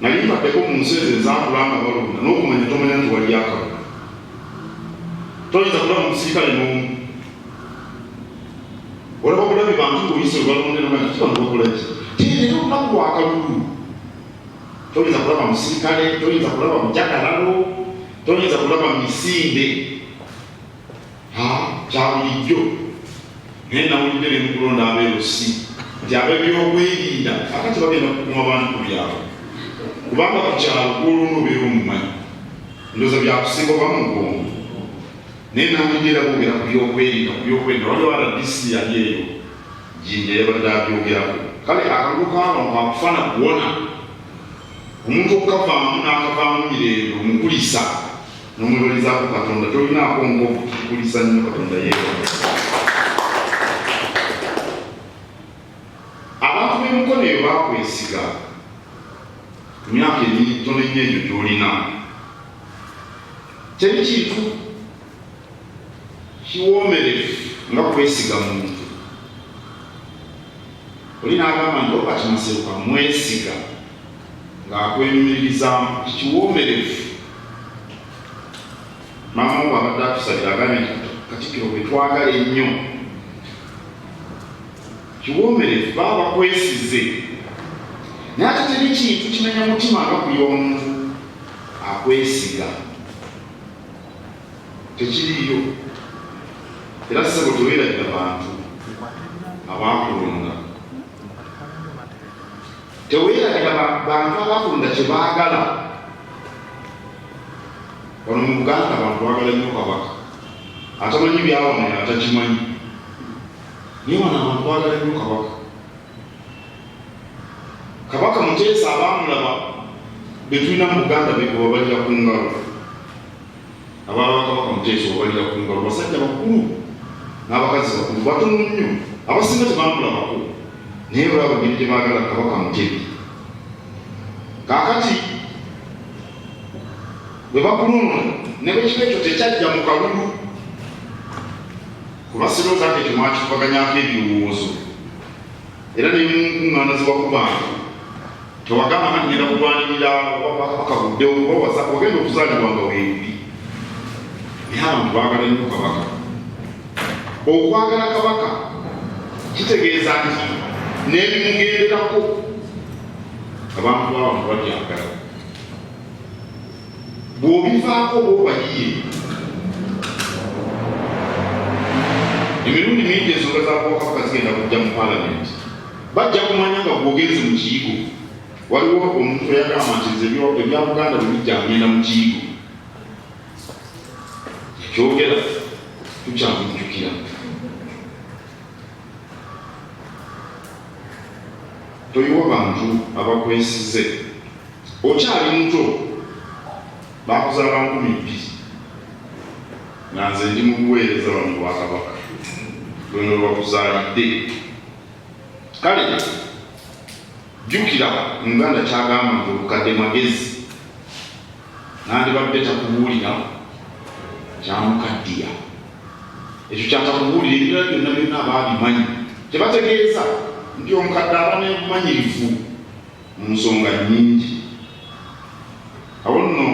nali mbaddeko mu nsi ezo ezaakulanga balonda n'okumanya tomanya nti wali akalulu. Toyinza kulaba omusirikale n'omu olaba bulabi bantu ng'oyise webalondera nga kibano bakolaki tiirina olunaku lwakalulu. Toyinza kulaba musirikale, toyinza kulaba mujagalalo, toyinza kulaba misinde. Kyabulijjo naye nawulidde ne mukulonda abeerosi nti ab'ebyokwerinda akati bagenda kukuuma bantu ku byalo, kubanga ku kyalo gwolona obeera omumanyi ndowooza byakusinga oba mu bwongo. Naye nawulidde era boogera ku byokwerinda waliwo RDC yali eyo jinja yabadde abyogerako. Kale akalulu kaabano kakufana kuwona omuntu okukavaamu n'akavaamu mirembe omukulisa n'omwebalizaako Katonda. Tolinaako nkovu tukulisa nnyo Katonda yeebale. Abantu b'emikono eyo baakwesiga ku myaka emitono ennyo egyo gy'olina. Teri kintu kiwoomerevu nga kwesiga muntu. Oli n'agamba nti oba kimaseruka mwesiga ng'akwenyumiririzaamu kikiwoomerevu. Maama we abadde atusabira agambye nti Katikkiro bwe twagala ennyo kiwoomerevu baba bakwesize. Naye ate teri kintu kimenya mutima nga buli omuntu akwesiga. Tekiriyo. Era ssebo teweeragira bantu abaakulonda. Teweeragira bantu abaakulonda kye baagala. Wano mu Buganda abantu baagala nnyo Kabaka. Atamanyi byawano atakimanyi. Naye wano abantu baagala nnyo Kabaka. Kabaka Muteesa abaamulaba be tulina mu Buganda beekuba balira ku ngalo. Abaala Kabaka Muteesa obalira ku ngalo basajja bakulu n'abakazi bakulu batono nnyo. Abasinga tebaamulabako naye balaba engeri gye baagala Kabaka Mutebi. Kaakati bwe bakulonda ne bwekiba ekyo tekyajja mu kalulu kuba sirowooza nti ekyo mwakivuganyako ebirowoozo. Era ne munkuŋŋaana ze wakubanga tewagamba nga ngenda kulwanirira bakabuddewo kuba wagenda okuzaalibwa nga weebi. Naye abantu baagala nnyo Kabaka. Okwagala Kabaka kitegeeza nti n'ebimugenderako abantu b'abantu babyagala. Bw'obivaako bw'obaliye emirundi mingi ensonga za Kabaka zigenda kujja mu Paalamenti. Bajja kumanya nga bw'ogenze mu kiyigo waliwo omuntu eyagamba nti nze ebya Buganda bwe bijja ngenda mu kiyigo. Ekyogera tukyamujjukira. Toyiwa bantu abakwesize. Okyali muto bakuzaala 12 nga nze ndi mu buweereza wano bwa Kabaka lwe bakuzaalidde. Kale jjukira Muganda kyagamba nti obukadde magezi nandibadde takubuulira kyamukaddiya. Ekyo kyatakubuulira ebirala byonna byonna abaabimanyi tebategeeza nti omukadde aba n'obumanyirivu mu nsonga nnyingi. Awo nno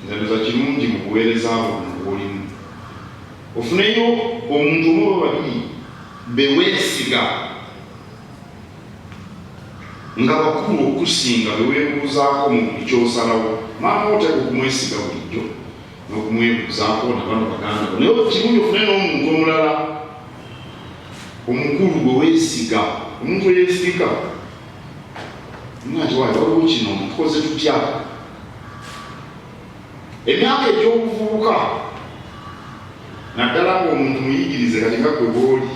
nzaliza kirungi mu buweereza bwo bw'olimu ofuneyo omuntu omu oba babiri beweesiga nga bakulu okusinga beweebuuzaako mu buli kyosalawo. Maama oteeka okumwesiga bulijjo n'okumwebuuzaako na bano baganda bo. Naye kirungi ofune n'omuntu omulala omukulu gwe weesiga. Omuntu eyeesiga nati waayo waliwo kino tukoze tutya. Emyaka egy'obuvubuka naddala ng'omuntu muyigirize kati nga gwe bw'oli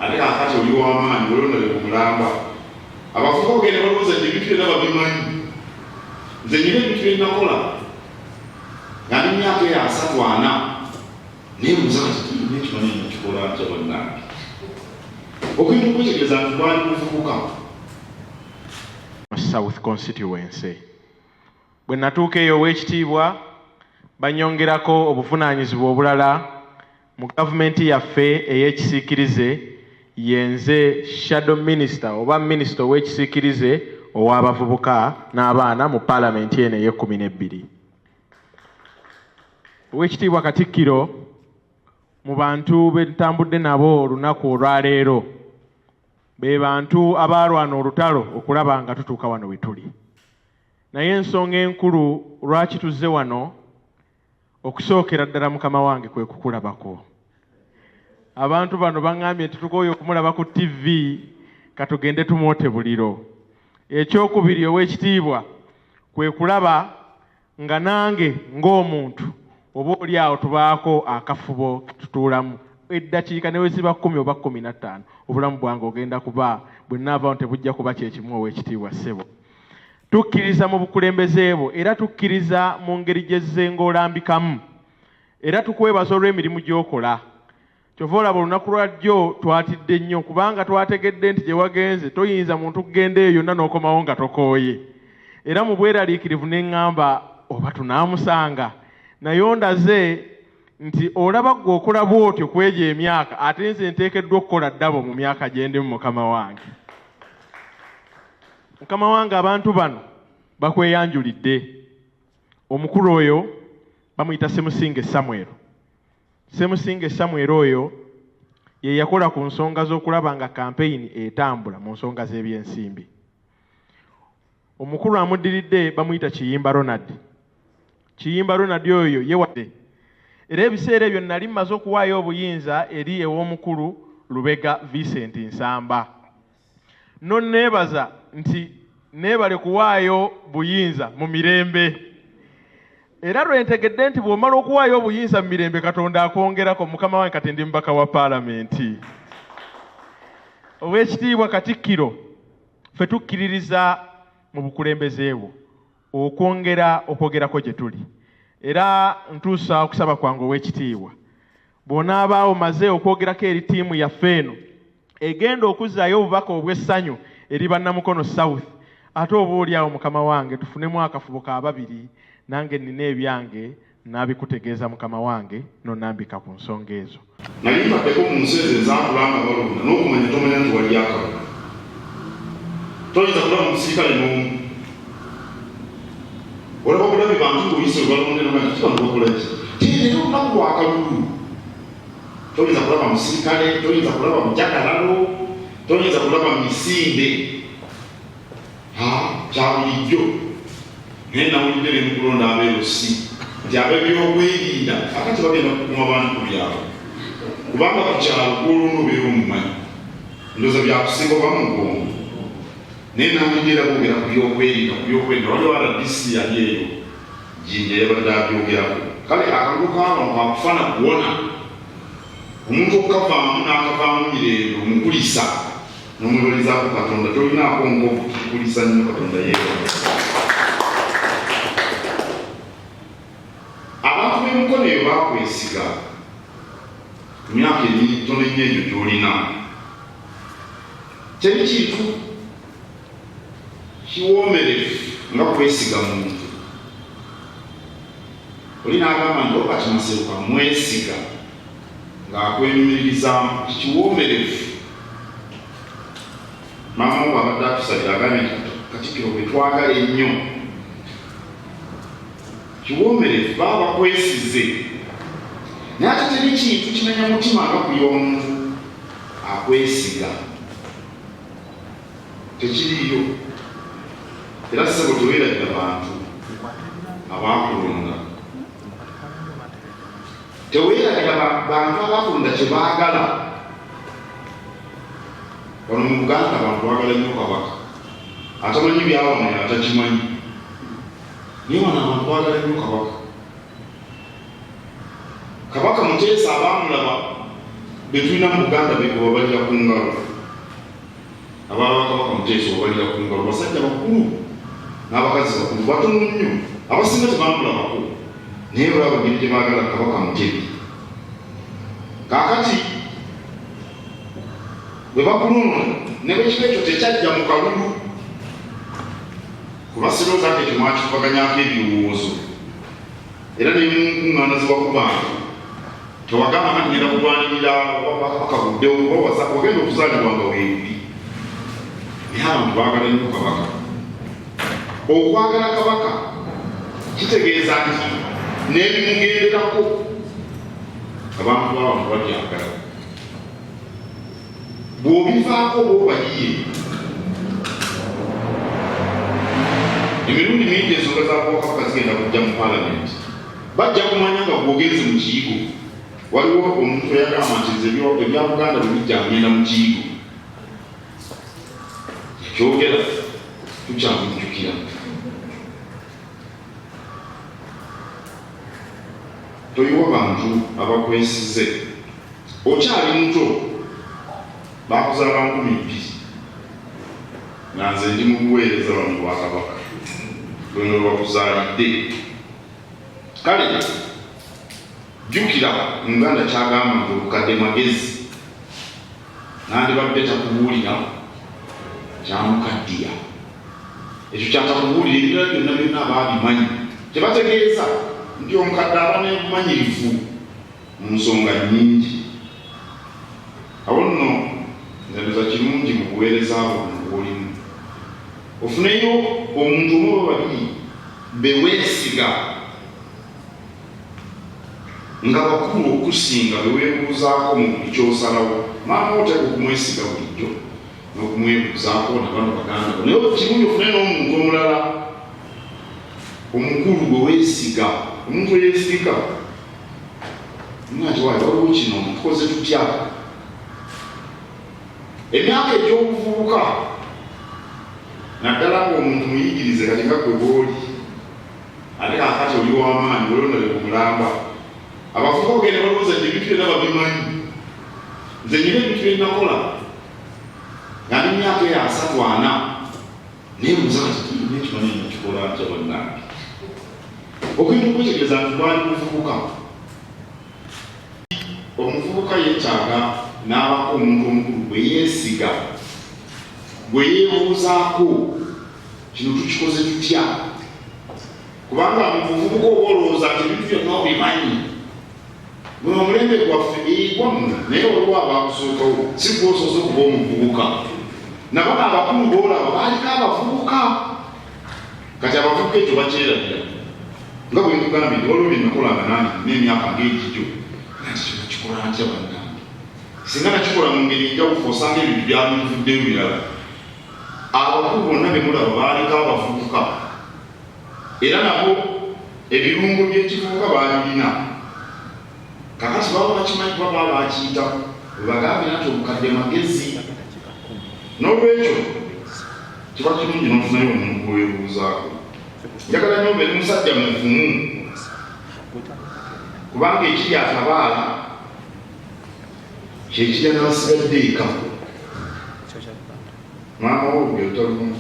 ate kakati oli w'amaanyi olondale ku mulamba. Abavubuka bagenda balowooza nti ebintu byonna babimanyi. Nze nyina ebintu bye nakola nga n'emyaka eyo 34 naye buuza kati nekimanyi nakikola ntya bannange. Ogenda okwetegereza nti gwali muvubuka. South constituency bwe natuuka eyo ow'ekitiibwa banyongerako obuvunaanyizibwa obulala mu gavumenti yaffe ey'ekisiikirize. Yenze shadow minister oba minister ow'ekisiikirize ow'abavubuka n'abaana mu paalamenti eno ey'e12. Oweekitiibwa Katikkiro, mu bantu be ntambudde nabo olunaku olwaleero be bantu abalwana olutalo okulaba nga tutuuka wano we tuli. Naye ensonga enkulu lwaki tuzze wano okusookera ddala mukama wange kwe kukulabako. Abantu bano baŋŋambye nti tukooye okumulaba ku TV katugende tumwote buliro. Ekyokubiri Oweekitiibwa kwe kulaba nga nange ng'omuntu oba oli awo tubaako akafubo tutuulamu eddakiika ne we ziba 10 oba 15 obulamu bwange ogenda kuba bwe nnaavaawo tebujja kuba kyekimu Oweekitiibwa ssebo. Tukkiriza mu bukulembeze bwo era tukkiriza mu ngeri gyezze ng'olambikamu era tukwebaza olw'emirimu gy'okola. Kyova olaba olunaku lwajjo twatidde nnyo kubanga twategedde nti gye wagenze toyinza muntu kugenda eyo yonna n'okomawo nga tokooye. Era mu bweraliikirivu ne ŋŋamba oba tunaamusanga naye ondaze nti olaba ggwe okola bw'otyo kwegyo emyaka ate nze nteekeddwa okukola ddabo mu myaka gye ndimu mukama wange. Mukama wange abantu bano bakweyanjulidde. Omukulu oyo bamuyita Semusinge Samuel. Semusinge Samuel oyo ye yakola ku nsonga z'okulaba nga kampeyini etambula mu nsonga z'ebyensimbi. Omukulu amuddiridde bamuyita Kiyimba Ronald. Kiyimba Ronald oyo yewadde. Era ebiseera ebyo nali mmaze okuwaayo obuyinza eri ew'omukulu Lubega Vincent Nsamba. Neebaza nti neebale kuwaayo buyinza mu mirembe. Era lwentegedde nti bw'omala okuwaayo obuyinza mu mirembe Katonda akwongerako mukama wange kati ndi mubaka wa paalamenti. Oweekitiibwa Katikkiro, ffe tukkiririza mu bukulembeze bwo okwongerako gye tuli. Era ntuusa okusaba kwange Oweekitiibwa bw'onaabaawo maze okwogerako eri ttiimu yaffe eno egenda okuzzaayo obubaka obw'essanyu eri Bannamukono South, ate oba oli awo mukama wange tufunemu akafubo ka babiri nange nina ebyange naabikutegeeza mukama wange nonnambika ku nsonga ezo. Nali mbaddeko mu nsi ezo ezaakulanga balonda n'okumanya tomanya nti wali akalulu. Toyinza kulaba mu musirikale n'omu. Olaba obulabi bantu ng'oyise olbalonde n'omanya kibano bakola ki? Tiri olunaku lwa kalulu. Toyinza kulaba mu musirikale, toyinza kulaba mu jagalalo, toyinza kulaba mu misinde. Kya bulijjo. Naye nawulidde ne mukulonda abeerosi nti ab'ebyokwerinda akati bagenda kukuuma bantu ku byalo. Kubanga ku kyalo gw'olumu obeera omumanyi. Ndowooza byakusinga oba mu bwongo. Naye nawulidde era boogera ku byokwerinda. Waliwo RDC yali eyo Jinja yabadde abyogerako. Kale akalulu k'abantu kakufana kuwona. Omuntu okukavaamu n'akavaamu mirembe omukulisa n'omwebalizaako Katonda tolinaako nkovu kikulisa nnyo Katonda yeebala. Abantu b'emikono eyo baakwesiga ku myaka emitono ennyo egyo gy'olina. Teri kintu kiwoomerevu nga kwesiga muntu. Oli n'agamba nti oba kimaseruka mwesiga ng'akwenyumiririzaamu kikiwoomerevu. Maama wo abadde atusabira agambye nti Katikkiro bwe twagala ennyo kiwoomerevu baba bakwesize. Naye ate teri kintu kimenya mutima nga buli omuntu akwesiga. Tekiriyo. Era ssebo teweeragira bantu abaakulonda. Teweeragira bantu abaakulonda kye baagala. Wano mu Buganda abantu baagala nnyo kabaka. Atamanyi byawano atakimanyi. Niye wano abantu baagala nnyo kabaka. Kabaka Muteesa abaamulaba be tulina mu Buganda beekuba balira ku ngalo. Abaala Kabaka Muteesa obalira ku ngalo basajja bakulu n'abakazi bakulu batono nnyo. Abasinga tebaamulabako naye olaba engeri gye baagala Kabaka Mutebi. Kaakati bwe bakulonda ne bwekiba ekyo tekyajja mu kalulu kuba sirowooza nti ekyo mwakivuganyako ebirowoozo. Era ne munkuŋŋaana ze wakubanga tewagamba nga ngenda kulwanirira Kabaka buddewo kuba wagenda okuzaalibwa nga weebuli. Naye abantu baagala nnyo Kabaka. okwagala kabaka kitegeeza nti n'ebimugenderako abantu b'abantu babyagala. Bw'obivaako bw'obaliye emirundi mingi ensonga za kabaka zigenda kujja mu paalamenti, bajja kumanya nga bw'ogenze mu kiyigo. Waliwo omuntu eyagamba nti ebya Buganda bwe bijja agenda mu kiyigo, ekyogera tukyamujjukira. Toyiwa bantu abakwesize, okyali muto, bakuzaala 12 nga nze ndi mu buweereza wano bwa kabaka lwe bakuzaalidde. Kale jjukira Muganda kyagamba nti obukadde magezi, nandibadde takubuulira kyamukaddiya. Ekyo kyatakubuulira ebirala byonna byonna abaabimanyi, tebategeeza nti omukadde aba n'obumanyirivu mu nsonga nnyingi. Awo nno nzaliza kirungi mu buweereza abo bw'olimu ofuneyo omuntu omu oba babiri beweesiga nga bakulu okusinga beweebuuzaako mu buli kyosalawo. Maama oteka okumwesiga bulijjo n'okumwebuuzaako na bano baganda bo, naye kirungi ofune n'omuntu omulala omukulu gwe weesiga. Omuntu eyeesiga nati waayo waliwo kino tukoze tutya. Emyaka egy'obuvubuka naddala ng'omuntu muyigirize kati nga gwe bw'oli ate kakati oli w'amaanyi olondale ku mulamba. Abavubuka bagenda balowooza nti ebintu byonna babimanyi. Nze nyina ebintu bye nakola nga n'emyaka eyo 34 naye muza kati nekimanyi nakikola ntya bannange. Ogenda okwetegereza nti gwali muvubuka. Omuvubuka yeetaaga n'abako omuntu omukulu gwe yeesiga, gwe yeebuuzaako kino tukikoze tutya. Kubanga mu buvubuka oba olowooza nti ebintu byonna obimanyi. Guno omulembe gwaffe gwammwe, naye waliwo abaakusookawo si gwosoose okuba omuvubuka. Nabano abakulu boolaba baaliko abavubuka. Kati abavubuka ekyo bakyerabira. Nga bwe nkugambye nti waliwo bye nakolanga nange n'emyaka ng'egijjo nti kino kikola ntya bannange. Singa nakikola mu ngeri njawufu osanga ebintu byabivuddeyo birala. Abakulu bonna be mulaba baaliko abavubuka, era nabo ebirungo by'ekivubuka baalirina. Kakati baba bakimanyi kuba baba bakiyita webagambira nti obukadde magezi. N'olwekyo kiba kirungi n'ofunayo omuntu gweweebuuzaako. Njagala nnyo obeere musajja muvumu, kubanga ekiri atabaala kyekirya n'abasigadde eka. Maama wo gwe otalimu.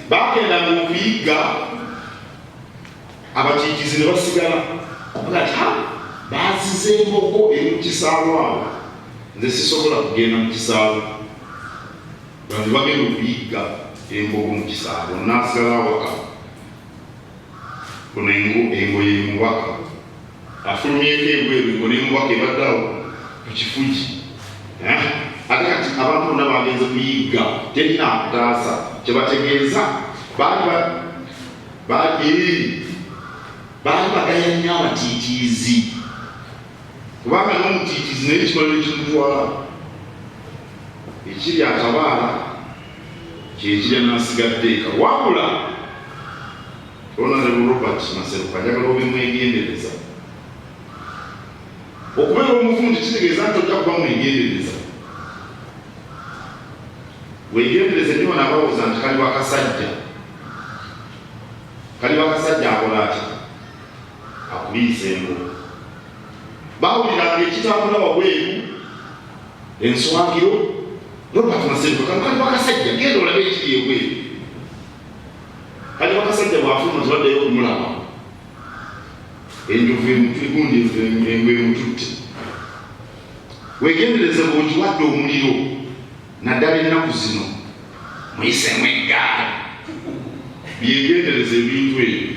Bagendanga okuyigga abakiikizi ne basigala bagati bazize embogo eri mu kisaalu awo. Nze sisobola kugenda mu kisaalu, bantu bagenda okuyigga embogo mu kisaalu, naasigala awaka. Kuno engo y'emubaka afulumyeko ebweru, engo n'emubaka ebadde awo ku kifugi. Ate kati abantu bonna bagenze kuyigga, terina akutaasa. Kyebategeeza baali bagaya nnyo abatiitiizi, kubanga n'omutiitiizi naye kimaliro ekimutwala. Ekiri atabaala kyekirya n'asigadde eka. Wabula Honorable Robert Maseruka njagala obimwegendereza. Okubeera omuvumu tekitegeeza nti ojja kuba mwegendereza. Weegendereze nnyo n'abawooza nti kali bakasajja. Kali bakasajja akola atya? Akuliisa engo. Baawuliranga ekitambula wabweru enswagiro. Robert Maseruka kali bakasajja, genda olabe ekiri ebweru. Kali bakasajja bw'afuluma tewaddeyo okumulaba. Enjovu gundi engo emututte. Weegendereze bw'okiwadde omuliro, naddala ennaku zino muyiseemu eggaali. Byegendereza ebintu ebyo.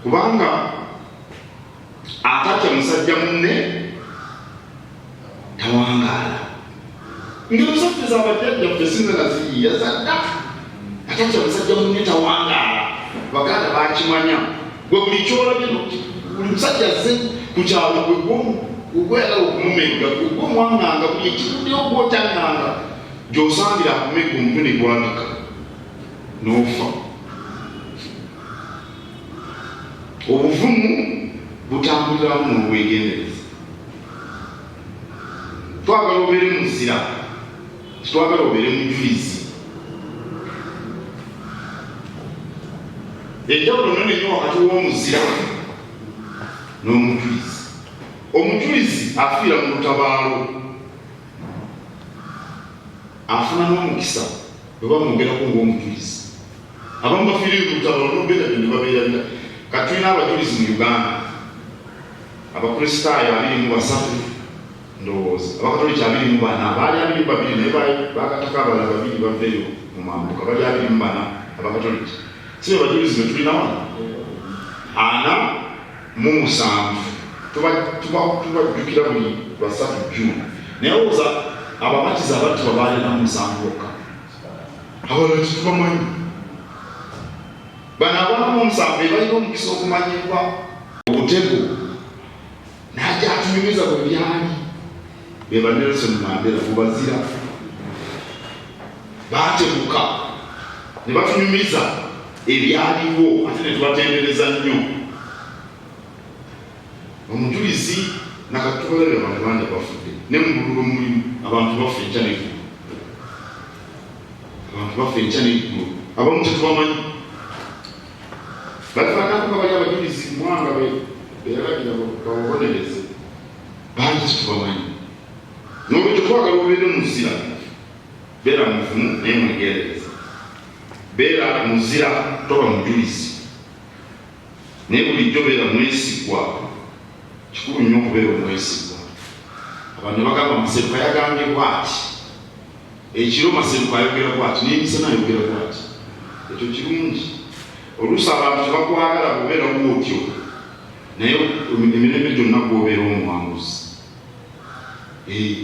Kubanga atatya musajja munne tawangaala. Ngero zaffe abajjajja ffe naziyiya zadda atati omusajja muneta wangaala baganda bakimanya gwe buli kyolabye buli musajja azze ku kyalo gweyagala okumumegga gwomwanganga buli ekikuddeyo gwokyanganga gyosangira akumegga omutwe ne gwabika n'ofa. Obuvumu butambuliramu n'obwegendereza. Twagala obeere muzira, twagala obeere mujulizi. Enjawulo nene nnyo wakati w'omuzira n'omujulizi. Omujulizi afiira mu lutabaalo, afuna n'omukisa bwe bamwogerako ng'omujulizi. Abamu bafiirira mu lutabaalo n'obeera bye ne babeera. Kati tulina abajulizi mu Uganda, abakristaayo 23 ndowooza, abakatoliki 24, abaali 22 naye bakatako abalala 2 bavdeyo mu mambuka, bali 24 abakatoliki. Si abajulizi be tulina wano 47 tubajjukira buli 3 June. Naye olowooza ababatiza abattu babaali na 7 bokka, abalala tetubamanyi. Bano abamu omusanvu balina omukisa okumanyibwa obutego najja atunyumiza bwe byali be ba Nelson Mandela bubazira baatebuka ne batunyumiza ebyaliwo ate ne tubatendereza nnyo. Omujulizi nakatubalabye abantu bangi bafudde ne mu bululu mulimu abantu baffe enkya n'eggulu, abantu baffe enkya n'eggulu, abamu tetubamanyi. Batafanako bali abajulizi mwanga beyalagira bababonereze bangi tetubamanyi. N'olwekyo twagala obeere muzira, beera muvumu naye mwegendereza. Beera muzira toba mujulizi, naye bulijjo beera mwesigwa. Kikulu nnyo okubeera omwesigwa. Abantu ne bagamba Maseruka yagambye bw'ati, ekiro Maseruka ayogera bw'ati, n'emisana ayogera bw'ati. Ekyo kirungi. Oluusi abantu tebakwagala kubeera bwotyo, naye emirembe gyonna gwobeera omuwanguzi.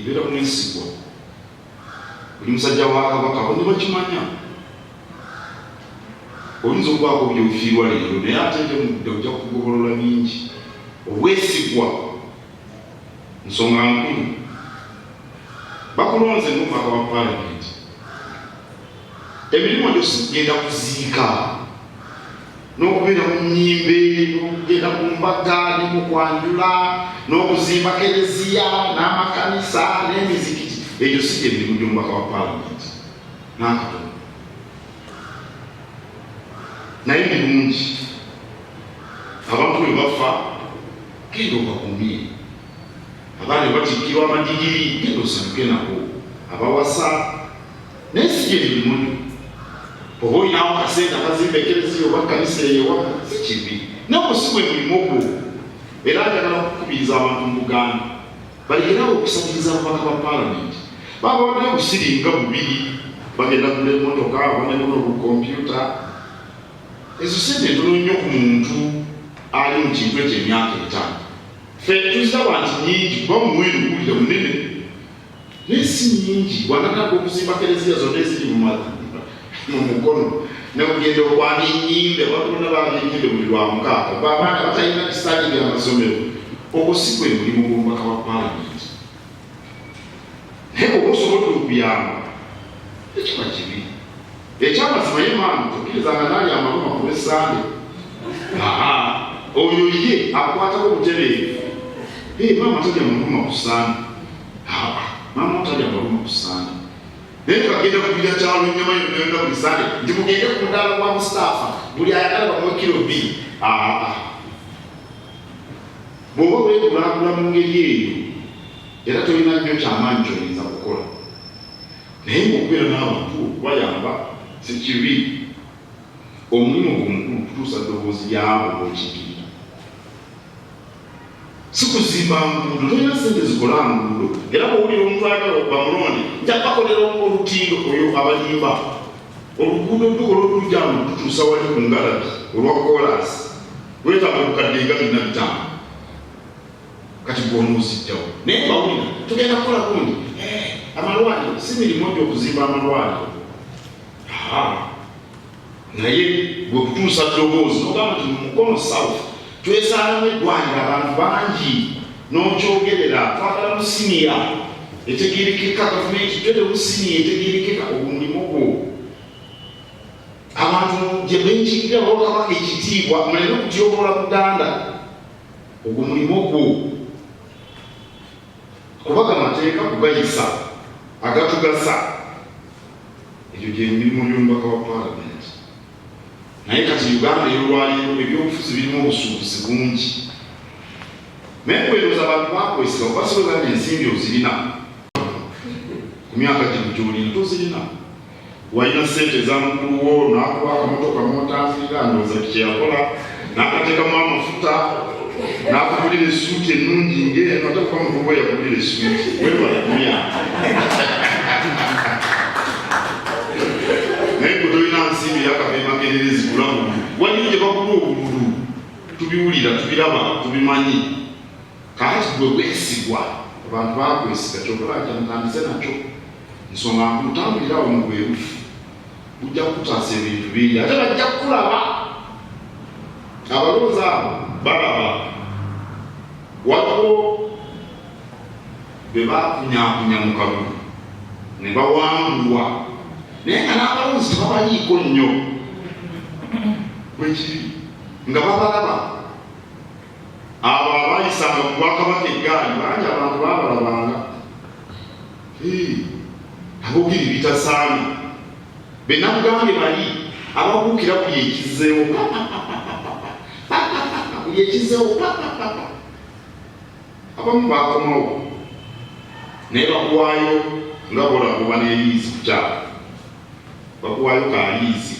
Beera mwesigwa. Buli musajja wa Kabaka bonna bakimanya. Oyinza okubaako byofiirwa leero naye ate nte ojja kugobolola bingi. Obwesigwa nsonga nkulu. Bakulonze n'omubaka wa Paalamenti, emirimu gyo sigenda kuziika n'okubeera mu nnyimbe, n'okugenda ku mbaga ne mu kwanjula, n'okuzimba kereziya n'amakanisa n'emizikiti. Egyo si gye mirimu gy'omubaka wa Paalamenti n'akatono. Naye birungi abantu bwe bafa genda obakumye, abaana batikkirwa amadigiri genda osanyuke nabo, abawasa. Naye si gye mirimu gyo. Oba olinawo akasente akazimba ekereziya oba kanisa eyo waka si kibi, naye si gwe mulimu gwo. Era njagala okukubiriza abantu mu Buganda balekerawo okusabiriza ababaka ba Paalamenti. Baba banayo busiringa bubiri, bagenda kugula emmotoka, bagenda kugula obukompyuta. Ezo sente ntono nnyo ku muntu ali mu kintu eky'emyaka 5. Ffe tuziraba nti nnyingi kuba muwendo guwulira munene, naye si nnyingi. Bw'anataka okuzimba kereziya zonna eziri mu mukono nekugenda okwanga ennyimbe, abatunda baaba ennyimbe buli lwamukaaga, abaana batalina kisitaani by'amasomero. Ogwo si gwe mulimu gw'omubaka wa Paalamenti. Naye oba osobola okuyamba ekiba kibi. Ekyamazima ye maama tokkirizanga naali amaluma ku Lwesande. Oyo ye akwatako obutereevu. Maama talya maluma ku Sande. Maama talya maluma ku Sande. Naye tukagenda kubira kyalo ennyama yonna yonna buli Sande nti mugende ku mudaala gwa Mustapha buli ayagala bamuwe kilo 2. Bw'oba weekulaakulula mu ngeri eyo era tolina nnyo kyamaanyi ky'oyinza kukola. Naye ng'okubeera n'abantu okubayamba si kibi. Omulimu omukulu kutuusa ddoboozi lyabo bw'okigirira. Si kuzimba nguudo, tolina ssente zikola nguudo. Era bw'owulira omuntu ayagala bamulonde nja bakolera olutindo oyo abalimba. Oluguudo lukola olujja lututuusa wali ku Ngalabi olwa koolaasi. Weetaaga obukadde nga 45. Kati bw'onoozijjawo. Naye bawulira tugenda kukola gundi. amalwaliro si mirimu gy'okuzimba amalwaliro naye bwe kutuusa ddoboozi nogamba nti mu Mukono South twesaanamu eddwaliro abantu bangi n'okyogerera twagala mu siniya etegeerekeka gavumenti twede mu siniya etegeerekeka omulimu gwo abantu gye benjigirira balokabaka ekitiibwa muleme okutyoboola Buganda ogwo mulimu gwo kubaga amateeka kugayisa agatugasa ekyo gyemirimu gy'omubaka wa Paalamenti naye kati Uganda ey'olwaleero ebyobufuzi birimu obusuubuzi bungi naye kweroza abantu bakwesiga obasobola n'ensimbi ozirina ku myaka gino gy'olina tozirina walina ssente za mukulu wo n'akuba akamotoka motanzira ndowooza kyeyakola n'akateekamu amafuta n'akugulira essuuti ennungi ng'eno ate kuba mukuba yakugulira essuuti webala ku myaka naye gwe tolina nsimbi yakabeemagererezi gula bululu waliyo gye bagula obululu tubiwulira tubiraba tubimanyi kati gwe weesigwa abantu bakwesiga kyokola nti mutandise nakyo nsonga nkutambulirawo mu bwerufu bujja kukutaasa ebintu bingi ate bajja kukulaba abalowooza abo balaba waliwo be bakunyakunya mu kalulu ne bawangulwa naye nga n'abalonzi tebabanyiiko nnyo bwekiri nga babalaba abo abayisanga ku Bwakabaka eggaali bangi abantu babalabanga abogiri bitasaana bennabugambe bali ababuukira buli ekizeewo buli ekizeewo abamu bakomawo naye bakuwaayo nga bolakuba n'eliizi ku kyalo bakuwaayo kaaliizi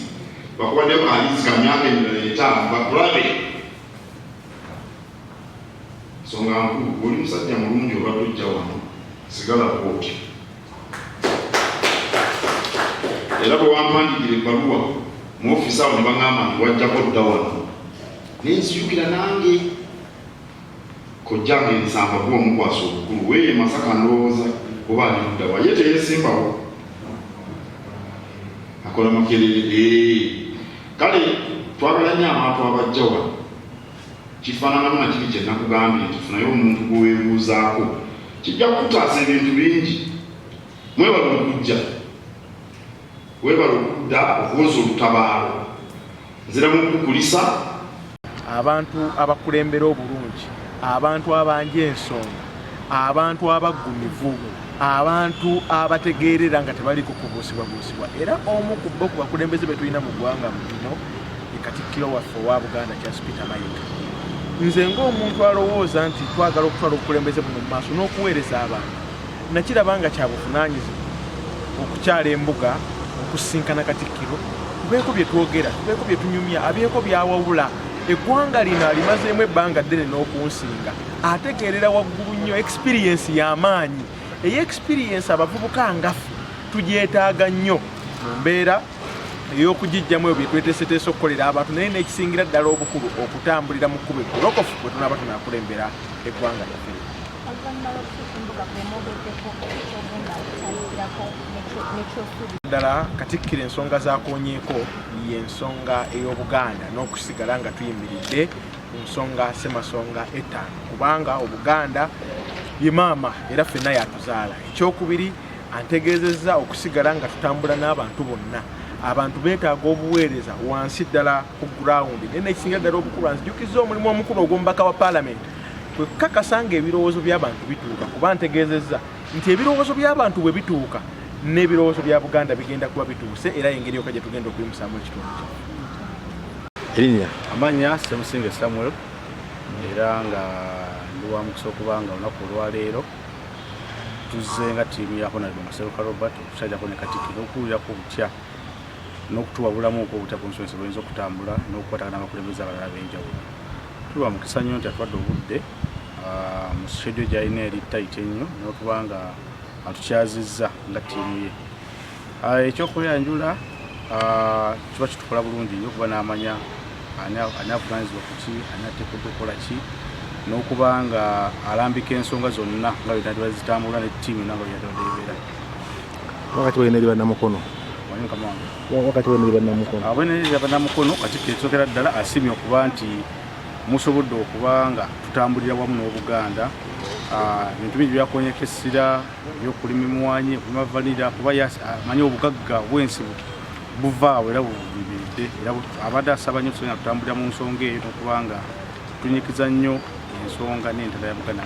bakuwaddeyo kaaliizi ka myaka emirala etaano bakulabe nsonga nkulu oli musajja mulungi obadde ojja wano sigala kooti era bwe wampandikira ebbaluwa mu ofiisi awo ne baŋŋamba nti wajjako dda wano naye nzijukira nange kojjange nsamba kuba omukwasa obukulu weeye Masaka ndowooza oba ali luddawa ye teyesimbawo akola makerere kale twagala nnyo abantu abajja wano kifaananamu na kiri kye nakugambye nti funayo omuntu gweweebuuzaako kijja kukutaasa ebintu bingi mwebala okujja webala okudda okuwoza olutabaalo nziramu okukulisa abantu abakulembera obulungi abantu abanja ensonga abantu abaggumivu abantu abategeerera nga tebaliko kubuusibwabuusibwa era omu ku bo ku bakulembeze be tulina mu ggwanga muno ye Katikkiro waffe owa Buganda Charles Peter Mayiga nze ng'omuntu alowooza nti twagala okutwala obukulembeze buno mu maaso n'okuweereza abantu nakiraba nga kya buvunaanyizibwa okukyala embuga okusinkana Katikkiro tubeeko bye twogera tubeeko bye tunyumya abyeko byawawula eggwanga lino alimazeemu ebbanga ddene n'okunsinga ategeerera waggulu nnyo experience y'amaanyi experience abavubuka ngaffe tugyetaaga nnyo mu mbeera ey'okugijjamu ebyo bye tweteeseteese okukolera abantu naye n'ekisingira ddala obukulu okutambulira mu kkubo eggolokofu bwe tunaaba tunaakulembera eggwanga lyaffe ddala Katikkiro ensonga zakonyeeko y'ensonga ey'Obuganda n'okusigala nga tuyimiridde ku nsonga ssemasonga ettaano kubanga Obuganda ye maama era ffenna yatuzaala ekyokubiri antegeezezza okusigala nga tutambula n'abantu bonna abantu beetaaga obuweereza wansi ddala ku gurawundi naye n'ekisingira ddala obukulu anzijukizza omulimu omukulu ogw'omubaka wa paalamenti kwe kukakasa nga ebirowoozo by'abantu bituuka kuba ntegeezezza nti ebirowoozo by'abantu bwe bituuka n'ebirowoozo bya Buganda bigenda kuba bituuse era engeri yokka gye tugenda okuyimusamu ekitundu kyo. Erinnya amanya Semusinge Samuel era nga ndi wa mukisa okubanga olunaku olwaleero tuzze nga ttiimu ya Honorable Maseruka Robert okukyajjako ne Katikkiro okuwulirako butya n'okutuwabulamu okwo obutya ku nsonga buyinza okutambula n'okukwatagana n'abakulembeze abalala ab'enjawulo. Tuli wa mukisa nnyo nti atwadde obudde mu schedule gy'alina eri tight ennyo n'okubanga atukyazizza nga ttiimu ye. Ekyokuyanjula kiba kitukola bulungi nnyo okuba n'amanya ani avunaanyizibwa ku ki ani ateekeddwa okukola ki n'okuba nga alambika ensonga zonna nga bwe zitambula ne ttiimu yonna nga bwe yatadde ebeera. wakati wenerera Namukono wakati wenerera Namukono abenerera Namukono Katikkiro ekyokera ddala asimye okuba nti musobodde okuba nga tutambulira wamu n'Obuganda ebintu bingi byakonyekesera ebyokulima emwanyi okulima vanira kuba amanyi obugagga bw'ensi buvaawo era bubiridde era abadde asaba nnyo tusobola tutambulira mu nsonga eyo n'okuba nga tunyikiza nnyo ensonga n'entala ya Buganda.